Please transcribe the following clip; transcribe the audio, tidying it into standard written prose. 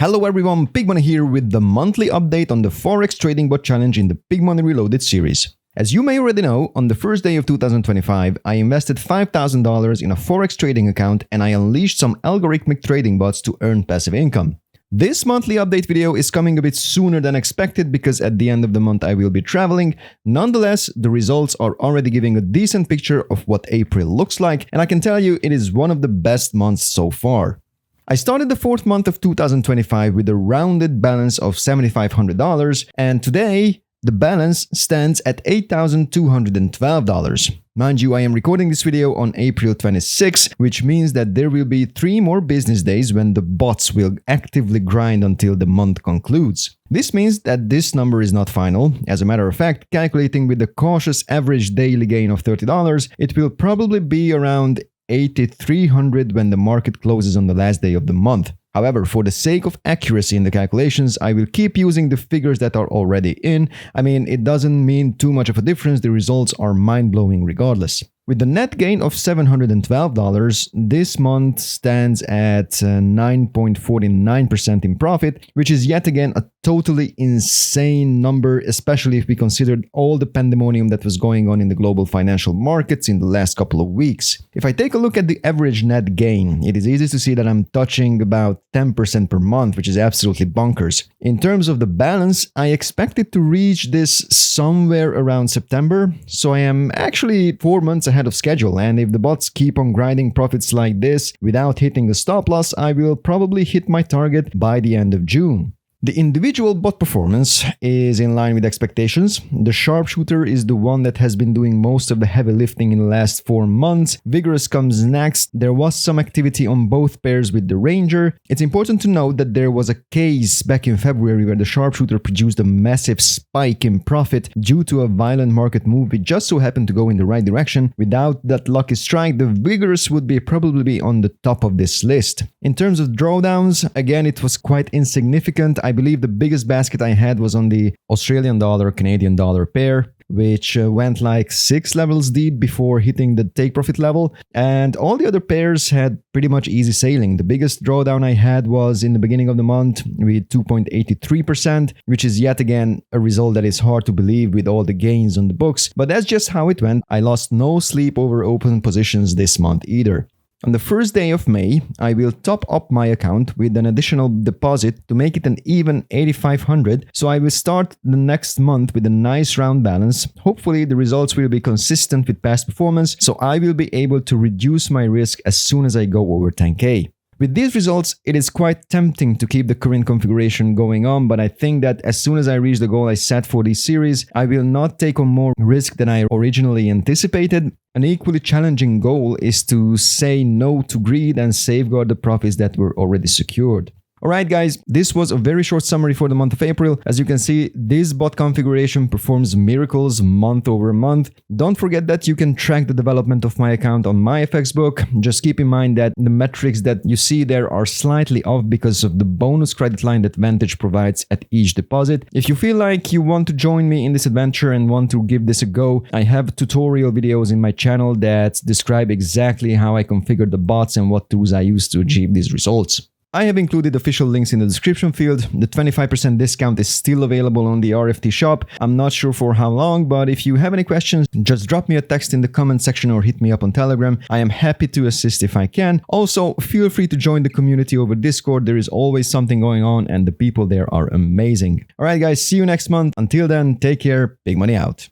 Hello everyone, Big Money here with the monthly update on the Forex Trading Bot Challenge in the Big Money Reloaded series. As you may already know, on the first day of 2025, I invested $5,000 in a Forex trading account and I unleashed some algorithmic trading bots to earn passive income. This monthly update video is coming a bit sooner than expected because at the end of the month I will be traveling. Nonetheless, the results are already giving a decent picture of what April looks like, and I can tell you it is one of the best months so far. I started the fourth month of 2025 with a rounded balance of $7,500, and today the balance stands at $8,212. Mind you, I am recording this video on April 26, which means that there will be 3 more business days when the bots will actively grind until the month concludes. This means that this number is not final. As a matter of fact, calculating with the cautious average daily gain of $30, it will probably be around $8,300 when the market closes on the last day of the month. However, for the sake of accuracy in the calculations, I will keep using the figures that are already in. I mean, it doesn't mean too much of a difference, the results are mind-blowing regardless. With the net gain of $712, this month stands at 9.49% in profit, which is yet again a totally insane number, especially if we considered all the pandemonium that was going on in the global financial markets in the last couple of weeks. If I take a look at the average net gain, it is easy to see that I'm touching about 10% per month, which is absolutely bonkers. In terms of the balance, I expected to reach this somewhere around September, so I am actually 4 months ahead of schedule, and if the bots keep on grinding profits like this without hitting the stop loss, I will probably hit my target by the end of June. The individual bot performance is in line with expectations. The sharpshooter is the one that has been doing most of the heavy lifting in the last 4 months. Vigorous comes next. There was some activity on both pairs with the ranger. It's important to note that there was a case back in February where the sharpshooter produced a massive spike in profit due to a violent market move which just so happened to go in the right direction. Without that lucky strike, the vigorous would probably be on the top of this list. In terms of drawdowns, again it was quite insignificant. I believe the biggest basket I had was on the Australian dollar Canadian dollar pair, which went like 6 levels deep before hitting the take profit level, and all the other pairs had pretty much easy sailing. The biggest drawdown I had was in the beginning of the month with 2.83%, which is yet again a result that is hard to believe with all the gains on the books, but that's just how it went. I lost no sleep over open positions this month either. On the first day of May, I will top up my account with an additional deposit to make it an even $8,500, so I will start the next month with a nice round balance. Hopefully the results will be consistent with past performance, so I will be able to reduce my risk as soon as I go over 10K. With these results, it is quite tempting to keep the current configuration going on, but I think that as soon as I reach the goal I set for this series, I will not take on more risk than I originally anticipated. An equally challenging goal is to say no to greed and safeguard the profits that were already secured. Alright guys, this was a very short summary for the month of April. As you can see, this bot configuration performs miracles month over month. Don't forget that you can track the development of my account on my FX book. Just keep in mind that the metrics that you see there are slightly off because of the bonus credit line that Vantage provides at each deposit. If you feel like you want to join me in this adventure and want to give this a go, I have tutorial videos in my channel that describe exactly how I configure the bots and what tools I use to achieve these results. I have included official links in the description field. The 25% discount is still available on the RFT shop. I'm not sure for how long, but if you have any questions, just drop me a text in the comment section or hit me up on Telegram. I am happy to assist if I can. Also, feel free to join the community over Discord. There is always something going on and the people there are amazing. Alright guys, see you next month. Until then, take care. Big money out.